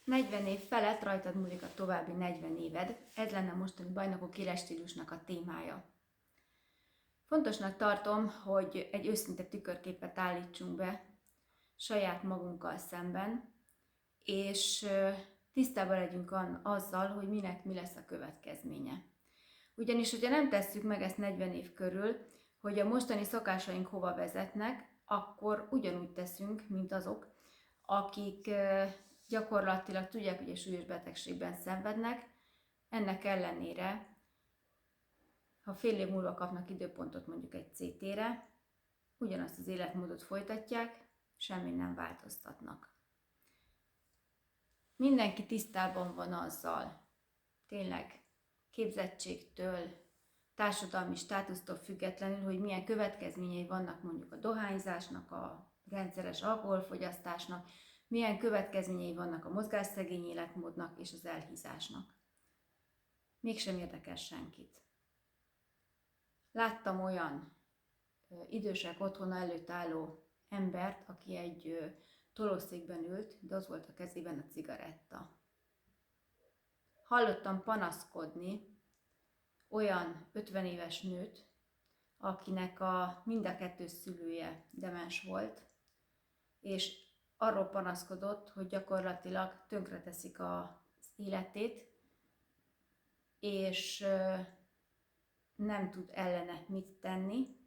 40 év felett rajtad múlik a további 40 éved, ez lenne a mostani Bajnokok éles stílusnak a témája. Fontosnak tartom, hogy egy őszinte tükörképet állítsunk be saját magunkkal szemben, és tisztában legyünk azzal, hogy minek mi lesz a következménye. Ugyanis, hogyha nem tesszük meg ezt 40 év körül, hogy a mostani szokásaink hova vezetnek, akkor ugyanúgy teszünk, mint azok, akik gyakorlatilag tudják, hogy egy súlyos betegségben szenvednek, ennek ellenére, ha fél év múlva kapnak időpontot mondjuk egy CT-re, ugyanazt az életmódot folytatják, semmi nem változtatnak. Mindenki tisztában van azzal, tényleg képzettségtől, társadalmi státusztól függetlenül, hogy milyen következményei vannak mondjuk a dohányzásnak, a rendszeres alkoholfogyasztásnak, milyen következményei vannak a mozgásszegény életmódnak és az elhízásnak. Mégsem érdekel senkit. Láttam olyan idősek otthona előtt álló embert, aki egy tolószékben ült, de az volt a kezében a cigaretta. Hallottam panaszkodni olyan 50 éves nőt, akinek mind a kettő szülője demens volt, és arról panaszkodott, hogy gyakorlatilag tönkreteszik az életét, és nem tud ellene mit tenni,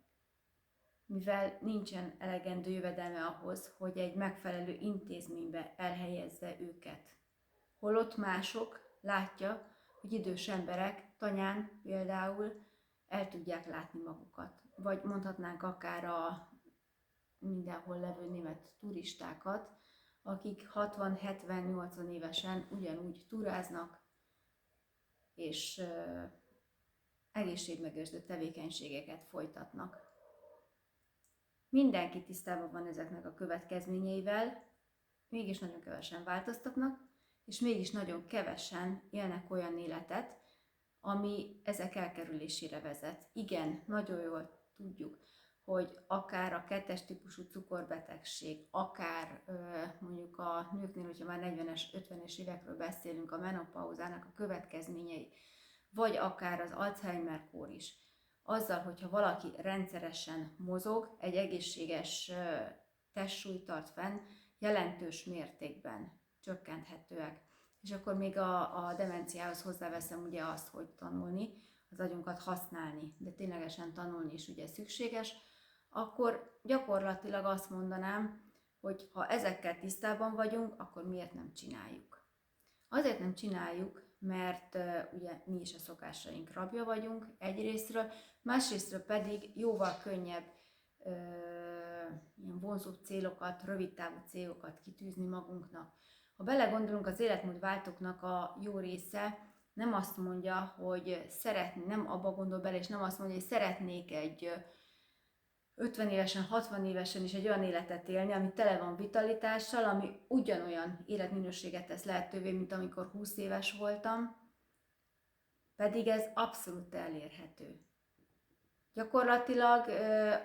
mivel nincsen elegendő jövedelme ahhoz, hogy egy megfelelő intézménybe elhelyezze őket. Holott mások látja, hogy idős emberek tanyán például el tudják látni magukat. Vagy mondhatnánk akár a mindenhol levő német turistákat, akik 60-70-80 évesen ugyanúgy turáznak, és egészségmegőrző tevékenységeket folytatnak. Mindenki tisztában van ezeknek a következményeivel, mégis nagyon kevesen változtatnak, és mégis nagyon kevesen élnek olyan életet, ami ezek elkerülésére vezet. Igen, nagyon jól tudjuk, hogy akár a 2-es típusú cukorbetegség, akár mondjuk a nőknél, hogyha már 40-es, 50-es évekről beszélünk, a menopauzának a következményei, vagy akár az Alzheimer-kór is, azzal, hogyha valaki rendszeresen mozog, egy egészséges testsúlyt tart fenn, jelentős mértékben csökkenthetőek. És akkor még a demenciához hozzáveszem ugye azt, hogy tanulni, az agyunkat használni, de ténylegesen tanulni is ugye szükséges, akkor gyakorlatilag azt mondanám, hogy ha ezekkel tisztában vagyunk, akkor miért nem csináljuk? Azért nem csináljuk, mert ugye mi is a szokásaink rabja vagyunk egyrésztről, másrésztről pedig jóval könnyebb ilyen vonzóbb célokat, rövidtávú célokat kitűzni magunknak. Ha belegondolunk, az életmódváltóknak a jó része nem azt mondja, hogy nem abba gondol bele, és nem azt mondja, hogy szeretnék egy 50 évesen, 60 évesen is egy olyan életet élni, ami tele van vitalitással, ami ugyanolyan életminőséget tesz lehetővé, mint amikor 20 éves voltam, pedig ez abszolút elérhető. Gyakorlatilag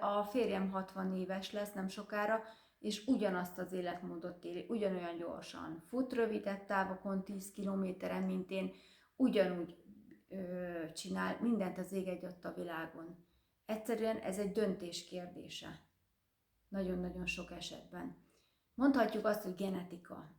a férjem 60 éves lesz nem sokára, és ugyanazt az életmódot éli, ugyanolyan gyorsan fut rövidebb távokon, 10 kilométeren, mint én, ugyanúgy csinál mindent az ég egyatt a világon. Egyszerűen ez egy döntés kérdése. Nagyon-nagyon sok esetben. Mondhatjuk azt, hogy genetika.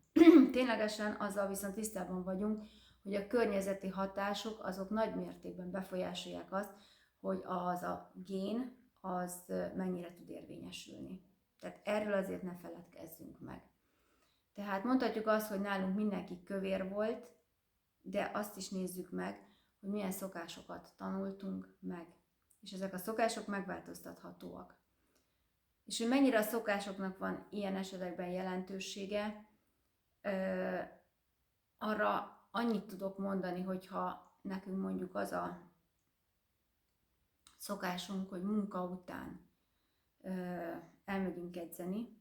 Ténylegesen azzal viszont tisztában vagyunk, hogy a környezeti hatások azok nagy mértékben befolyásolják azt, hogy az a gén az mennyire tud érvényesülni. Tehát erről azért ne feledkezzünk meg. Tehát mondhatjuk azt, hogy nálunk mindenki kövér volt, de azt is nézzük meg, hogy milyen szokásokat tanultunk meg. És ezek a szokások megváltoztathatóak. És hogy mennyire a szokásoknak van ilyen esetekben jelentősége, arra annyit tudok mondani, hogyha nekünk mondjuk az a szokásunk, hogy munka után elmegyünk edzeni,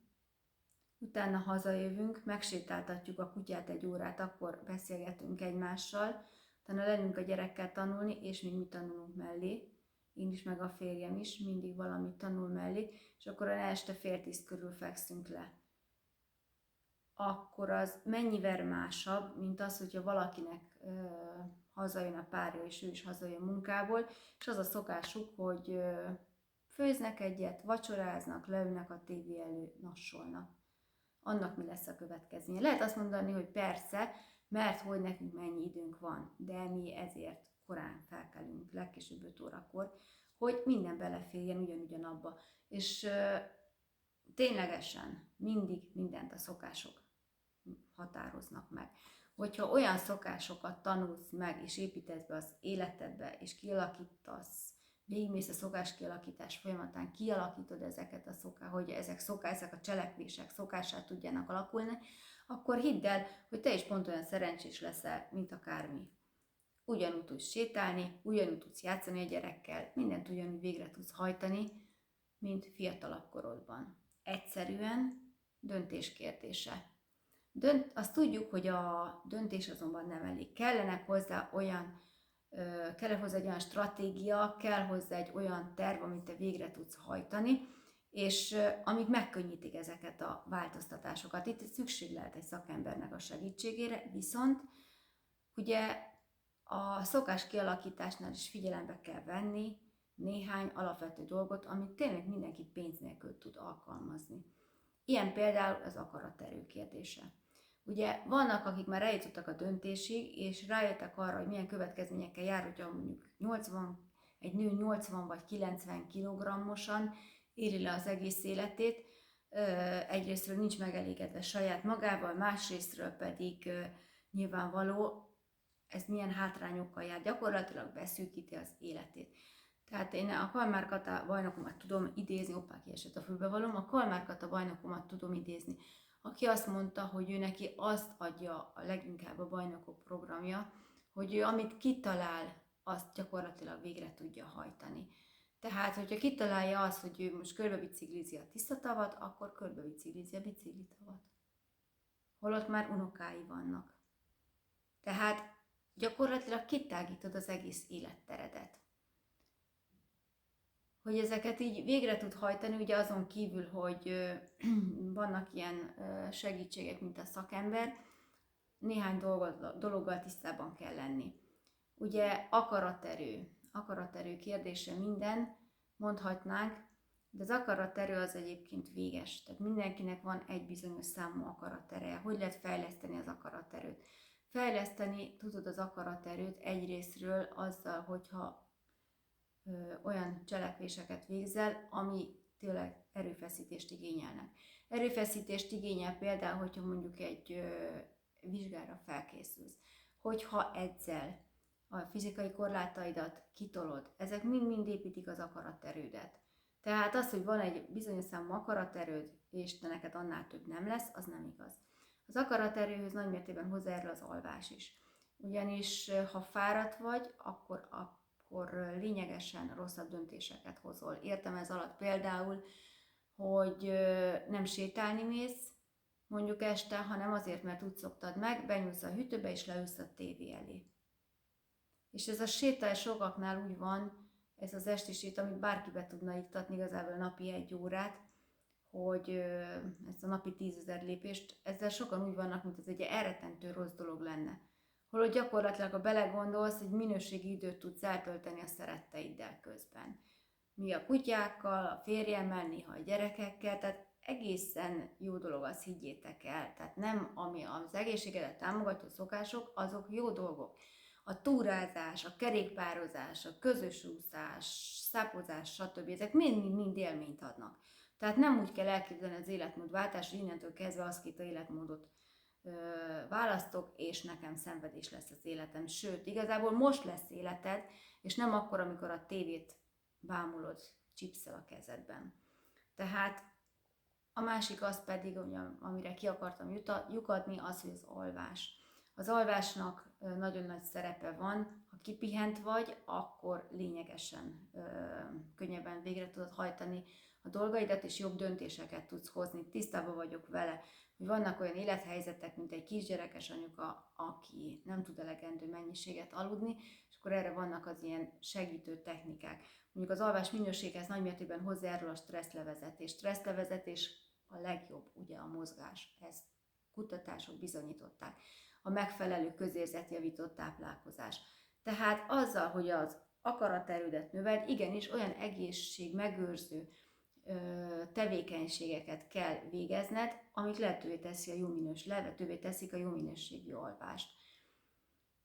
utána hazajövünk, megsétáltatjuk a kutyát egy órát, akkor beszélgetünk egymással, utána leülünk a gyerekkel tanulni, és még mi tanulunk mellé, én is, meg a férjem is, mindig valamit tanul mellé, és akkor este 9:30 körül fekszünk le. akkor az mennyivel másabb, mint az, hogyha valakinek hazajön a párja, és ő is hazajön munkából, és az a szokásuk, hogy főznek egyet, vacsoráznak, leülnek a tévé elő, nassolnak. Annak mi lesz a következménye? Lehet azt mondani, hogy persze, mert hogy nekünk mennyi időnk van, de mi ezért korán felkelünk, legkésőbb 5 órakor, hogy minden beleférjen ugyanabba. És ténylegesen mindig mindent a szokások határoznak meg. Hogyha olyan szokásokat tanulsz meg, és építesz be az életedbe, és kialakítasz, végigmész a szokás kialakítás folyamatán, kialakítod ezeket a hogy ezek a cselekvések szokássá tudjanak alakulni, akkor hidd el, hogy te is pont olyan szerencsés leszel, mint akármi. Ugyanúgy tudsz sétálni, ugyanúgy tudsz játszani a gyerekkel, mindent ugyanúgy végre tudsz hajtani, mint fiatalabb korodban. Egyszerűen döntés kérdése. Azt tudjuk, hogy a döntés azonban nem elég. Kell hozzá egy olyan stratégia, kell hozzá egy olyan terv, amit te végre tudsz hajtani, és amik megkönnyítik ezeket a változtatásokat. Itt szükség lehet egy szakembernek a segítségére, viszont ugye a szokás kialakításnál is figyelembe kell venni néhány alapvető dolgot, amit tényleg mindenki pénz nélkül tud alkalmazni. Ilyen például az akaraterő kérdése. Ugye vannak, akik már eljutottak a döntésig, és rájöttek arra, hogy milyen következményekkel jár, hogyha mondjuk egy nő 80 vagy 90 kg-osan éli le az egész életét. Egyrésztről nincs megelégedve saját magával, másrésztről pedig nyilvánvaló, ez milyen hátrányokkal jár, gyakorlatilag beszűkíti az életét. Tehát én a Kalmár Kata bajnokomat tudom idézni, kiesett a fülbevalóm, a Kalmár Kata bajnokomat tudom idézni, aki azt mondta, hogy ő neki azt adja a leginkább a bajnokok programja, hogy ő amit kitalál, azt gyakorlatilag végre tudja hajtani. Tehát, hogyha kitalálja azt, hogy ő most körbebiciklizi a Tiszatavat, akkor körbebiciklizi a biciklitavat. Holott már unokái vannak. Tehát gyakorlatilag kitágítod az egész életteredet. Hogy ezeket így végre tud hajtani, ugye azon kívül, hogy vannak ilyen segítségek, mint a szakember, néhány dologgal tisztában kell lenni. Ugye akaraterő kérdése minden, mondhatnánk, de az akaraterő az egyébként véges. Tehát mindenkinek van egy bizonyos számú akaratereje. Hogy lehet fejleszteni az akaraterőt? Fejleszteni tudod az akaraterőt egyrészről azzal, hogyha olyan cselekvéseket végzel, ami tényleg erőfeszítést igényelnek. Erőfeszítést igényel például, hogyha mondjuk egy vizsgára felkészülsz, hogyha edzel, a fizikai korlátaidat kitolod, ezek mind-mind építik az akaraterődet. Tehát az, hogy van egy bizonyos számú akaraterőd, és te neked annál több nem lesz, az nem igaz. Az akaraterőhöz nagymértékben hozzájárul az alvás is. Ugyanis ha fáradt vagy, akkor lényegesen rosszabb döntéseket hozol. Értem ez alatt például, hogy nem sétálni mész, mondjuk este, hanem azért, mert úgy szoktad meg, benyúlsz a hűtőbe és leülsz a tévé elé. És ez a sétál sokaknál úgy van, ez az esti séta, amit bárki be tudna iktatni, igazából napi 1 órát, hogy ezt a napi 10 000 lépést, ezzel sokan úgy vannak, mint ez egy elrettentő rossz dolog lenne. Holott gyakorlatilag, ha belegondolsz, egy minőségi időt tudsz eltölteni a szeretteiddel közben. Mi a kutyákkal, a férjemmel, néha a gyerekekkel, tehát egészen jó dolog, azt higgyétek el. Tehát nem, ami az egészségedet támogató szokások, azok jó dolgok. A túrázás, a kerékpározás, a közös úszás, szápozás, stb. Ezek mind élményt adnak. Tehát nem úgy kell elképzelni az életmódváltást, hogy innentől kezdve azt két életmódot választok, és nekem szenvedés lesz az életem. Sőt, igazából most lesz életed, és nem akkor, amikor a tévét bámulod chipszel a kezedben. Tehát a másik az pedig, amire ki akartam lyukadni, az, hogy az alvás. Az alvásnak nagyon nagy szerepe van, ha kipihent vagy, akkor lényegesen könnyebben végre tudod hajtani a dolgaidat, és jobb döntéseket tudsz hozni. Tisztában vagyok vele, hogy vannak olyan élethelyzetek, mint egy kisgyerekes anyuka, aki nem tud elegendő mennyiséget aludni, és akkor erre vannak az ilyen segítő technikák. Mondjuk az alvás minőséghez nagymértékben hozzájárul a stresszlevezetés. Stresszlevezetés a legjobb, ugye a mozgás, ez kutatások bizonyították. A megfelelő közérzetjavított táplálkozás. Tehát azzal, hogy az akaraterődet növeld, igenis olyan egészségmegőrző tevékenységeket kell végezned, amik lehetővé teszik a jó minőségű alvást.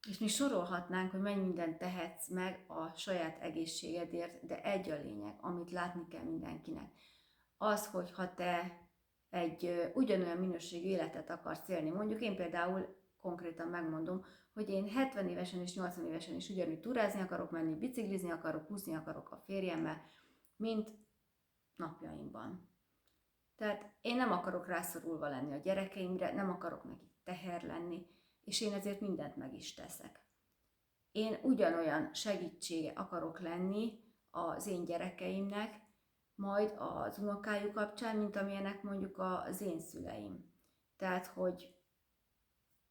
És mi sorolhatnánk, hogy mennyi mindent tehetsz meg a saját egészségedért, de egy a lényeg, amit látni kell mindenkinek. Az, hogy ha te egy ugyanolyan minőségű életet akarsz élni, mondjuk én például konkrétan megmondom, hogy én 70 évesen és 80 évesen is ugyanúgy túrázni akarok menni, biciklizni akarok, úszni akarok a férjemmel, mint napjaimban. Tehát én nem akarok rászorulva lenni a gyerekeimre, nem akarok nekik teher lenni, és én ezért mindent meg is teszek. Én ugyanolyan segítsége akarok lenni az én gyerekeimnek, majd az unokájuk kapcsán, mint amilyenek mondjuk az én szüleim. Tehát, hogy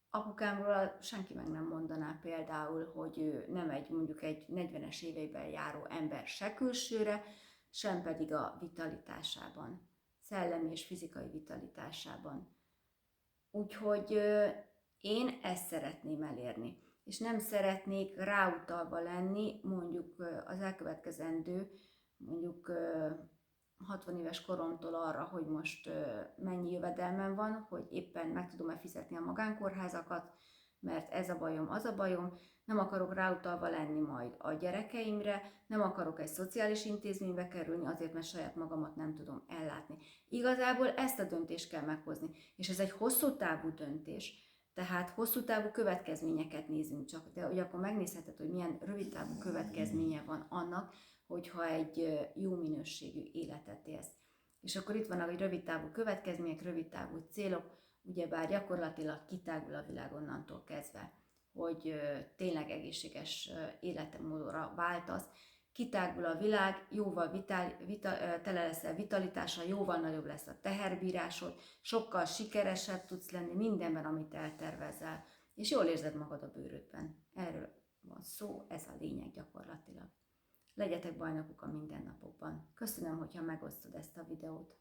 apukámról senki meg nem mondaná például, hogy ő nem mondjuk egy 40-es éveiben járó ember se külsőre, sem pedig a vitalitásában, szellemi és fizikai vitalitásában. Úgyhogy én ezt szeretném elérni, és nem szeretnék ráutalva lenni mondjuk az elkövetkezendő, mondjuk 60 éves koromtól arra, hogy most mennyi jövedelmem van, hogy éppen meg tudom-e fizetni a magánkórházakat, mert ez a bajom, az a bajom, nem akarok ráutalva lenni majd a gyerekeimre, nem akarok egy szociális intézménybe kerülni azért, mert saját magamat nem tudom ellátni. Igazából ezt a döntést kell meghozni, és ez egy hosszú távú döntés, tehát hosszú távú következményeket nézünk csak, de hogy akkor megnézheted, hogy milyen rövid távú következménye van annak, hogyha egy jó minőségű életet élsz. És akkor itt vannak a rövid távú következmények, rövid távú célok, ugyebár gyakorlatilag kitágul a világ onnantól kezdve, hogy tényleg egészséges életmódra váltasz, kitágul a világ, jóval tele leszel vitalitással, jóval nagyobb lesz a teherbírásod, sokkal sikeresebb tudsz lenni mindenben, amit eltervezel, és jól érzed magad a bőrödben. Erről van szó, ez a lényeg gyakorlatilag. Legyetek bajnokok a mindennapokban. Köszönöm, hogyha megosztod ezt a videót.